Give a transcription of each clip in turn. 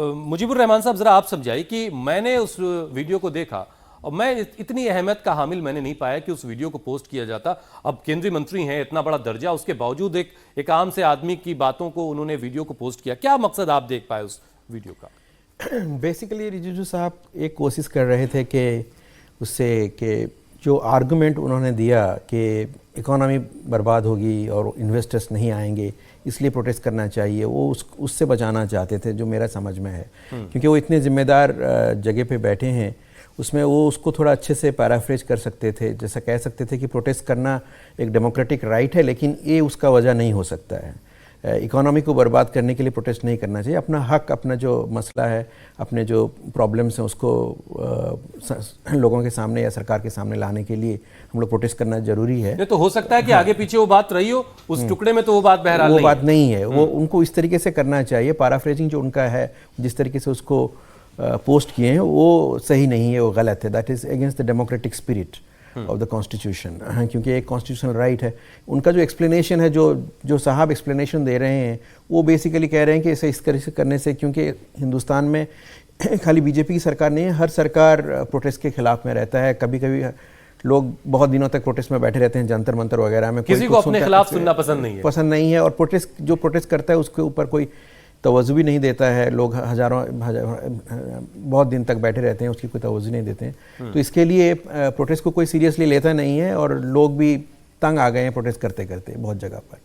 मुजीबुर रहमान साहब, जरा आप समझाइए कि मैंने उस वीडियो को देखा और मैं इतनी अहमियत का हामिल मैंने नहीं पाया कि उस वीडियो को पोस्ट किया जाता। अब केंद्रीय मंत्री हैं, इतना बड़ा दर्जा, उसके बावजूद एक आम से आदमी की बातों को उन्होंने वीडियो को पोस्ट किया। क्या मकसद आप देख पाए उस वीडियो का? बेसिकली रिजिजू साहब एक कोशिश कर रहे थे कि उससे कि जो आर्गुमेंट उन्होंने दिया कि इकोनॉमी बर्बाद होगी और इन्वेस्टर्स नहीं आएंगे, इसलिए प्रोटेस्ट करना चाहिए, वो उससे बचाना चाहते थे, जो मेरा समझ में है। क्योंकि वो इतने ज़िम्मेदार जगह पे बैठे हैं, उसमें वो उसको थोड़ा अच्छे से पैराफ्रेज कर सकते थे। जैसा कह सकते थे कि प्रोटेस्ट करना एक डेमोक्रेटिक राइट है, लेकिन ये उसका वजह नहीं हो सकता है। इकोनॉमी को बर्बाद करने के लिए प्रोटेस्ट नहीं करना चाहिए। अपना हक, अपना जो मसला है, अपने जो प्रॉब्लम्स हैं, उसको लोगों के सामने या सरकार के सामने लाने के लिए हम लोग प्रोटेस्ट करना जरूरी है। तो हो सकता है कि आगे पीछे वो बात रही हो, उस टुकड़े में तो वो बात बहरहाल वो बात नहीं है। वो उनको इस तरीके से करना चाहिए। पैराफ्रेजिंग जो उनका है, जिस तरीके से उसको पोस्ट किए हैं, वो सही नहीं है, वो गलत है। That is against the democratic spirit of the constitution, क्योंकि एक कॉन्स्टिट्यूशनल राइट है। उनका जो एक्सप्लेनेशन है, जो साहब एक्सप्लेनेशन दे रहे हैं, वो बेसिकली कह रहे हैं कि इसे इस तरह से करने से, क्योंकि हिंदुस्तान में खाली बीजेपी की सरकार नहीं है, हर सरकार प्रोटेस्ट के खिलाफ में रहता है। कभी कभी लोग बहुत दिनों तक प्रोटेस्ट में बैठे रहते हैं, जंतर मंतर वगैरह में। किसी को अपने खिलाफ सुनना पसंद नहीं है, और जो प्रोटेस्ट करता है उसके ऊपर कोई तवज्जो भी नहीं देता है। लोग हजारों बहुत दिन तक बैठे रहते हैं, उसकी कोई तवज्जो नहीं देते हैं। तो इसके लिए प्रोटेस्ट को कोई सीरियसली लेता नहीं है, और लोग भी तंग आ गए हैं प्रोटेस्ट करते करते बहुत जगह पर।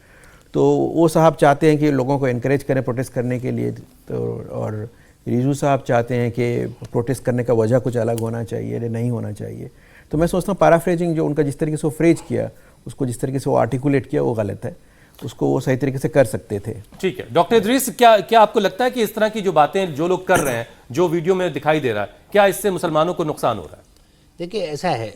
तो वो साहब चाहते हैं कि लोगों को इनकरेज करें प्रोटेस्ट करने के लिए, तो और रिजू साहब चाहते हैं कि प्रोटेस्ट करने का वजह कुछ अलग होना चाहिए, नहीं होना चाहिए। तो मैं सोचता हूँ पैराफ्रेजिंग जो उनका जिस तरीके से वो फ्रेज किया, उसको जिस तरीके से वो आर्टिकुलेट किया, वो गलत है। उसको वो सही तरीके से कर सकते थे। ठीक है डॉक्टर इदरीस, क्या आपको लगता है कि इस तरह की जो बातें जो लोग कर रहे हैं, जो वीडियो में दिखाई दे रहा है, क्या इससे मुसलमानों को नुकसान हो रहा है? देखिए, ऐसा है,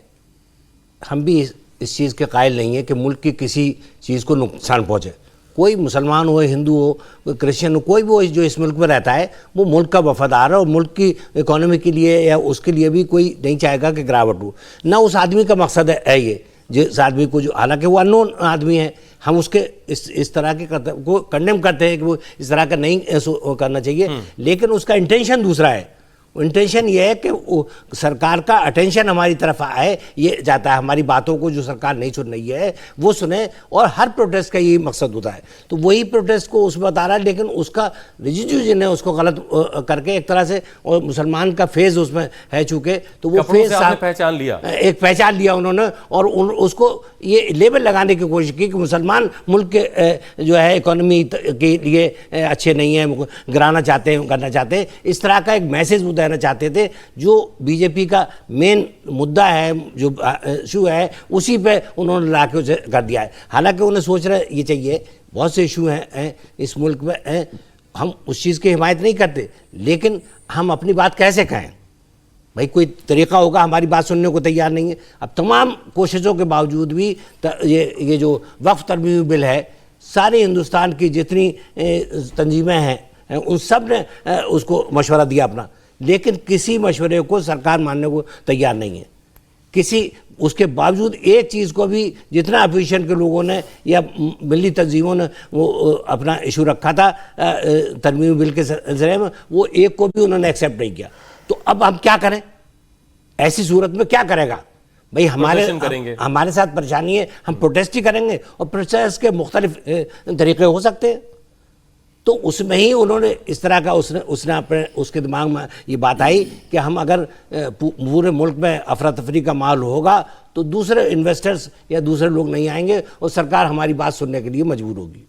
हम भी इस चीज़ के कायल नहीं है कि मुल्क की किसी चीज़ को नुकसान पहुँचे। कोई मुसलमान हो, हिंदू हो, कोई क्रिश्चियन हो, कोई भी हो जो इस मुल्क में रहता है, वो मुल्क का वफादार है, और मुल्क की इकोनॉमी के लिए या उसके लिए भी कोई नहीं चाहेगा कि गिरावट हो। ना उस आदमी का मकसद है ये, जिस आदमी को, जो हालांकि वो अननोन आदमी है, हम उसके इस तरह के को कंडेम करते हैं कि वो इस तरह का नहीं करना चाहिए, लेकिन उसका इंटेंशन दूसरा है। इंटेंशन ये है कि सरकार का अटेंशन हमारी तरफ आए, ये जाता है। हमारी बातों को जो सरकार नहीं सुन रही है वो सुने, और हर प्रोटेस्ट का यही मकसद होता है। तो वही प्रोटेस्ट को उस बता रहा है, लेकिन उसका रिजिजू जी ने उसको गलत करके एक तरह से, और मुसलमान का फेज उसमें है चूंकि, तो वो फेज पहचान लिया उन्होंने, और उसको ये लेबल लगाने की कोशिश की कि मुसलमान मुल्क के जो है इकोनॉमी के लिए अच्छे नहीं है, गिराना चाहते हैं, करना चाहते हैं। इस तरह का एक मैसेज देना चाहते थे, जो बीजेपी का मेन मुद्दा है, जो इशू है, उसी पे उन्होंने ला के उसे कर दिया है। हालांकि उन्हें सोचना ये चाहिए, बहुत से इशू हैं इस मुल्क में, हम उस चीज़ की हिमायत नहीं करते, लेकिन हम अपनी बात कैसे कहें? भाई कोई तरीका होगा, हमारी बात सुनने को तैयार नहीं है। अब तमाम कोशिशों के बावजूद भी ये जो वक्फ तरमीमी बिल है, सारे हिंदुस्तान की जितनी तंजीमें हैं उन सब ने उसको मशवरा दिया अपना, लेकिन किसी मशवरे को सरकार मानने को तैयार नहीं है। उसके बावजूद एक चीज़ को भी, जितना अपोजिशन के लोगों ने या मिली तंजीमों ने वो अपना इशू रखा था तरमीमी बिल के सिलसिले में, वो एक को भी उन्होंने एक्सेप्ट नहीं किया। तो अब हम क्या करें? ऐसी सूरत में क्या करेगा भाई? हमारे साथ परेशानी है, हम प्रोटेस्ट ही करेंगे, और प्रोटेस्ट के मुख्तलिफ तरीके हो सकते हैं। तो उसमें ही उन्होंने इस तरह का उसने अपने उसके दिमाग में ये बात आई कि हम अगर पूरे मुल्क में अफरा तफरी का माहौल होगा, तो दूसरे इन्वेस्टर्स या दूसरे लोग नहीं आएंगे, और सरकार हमारी बात सुनने के लिए मजबूर होगी।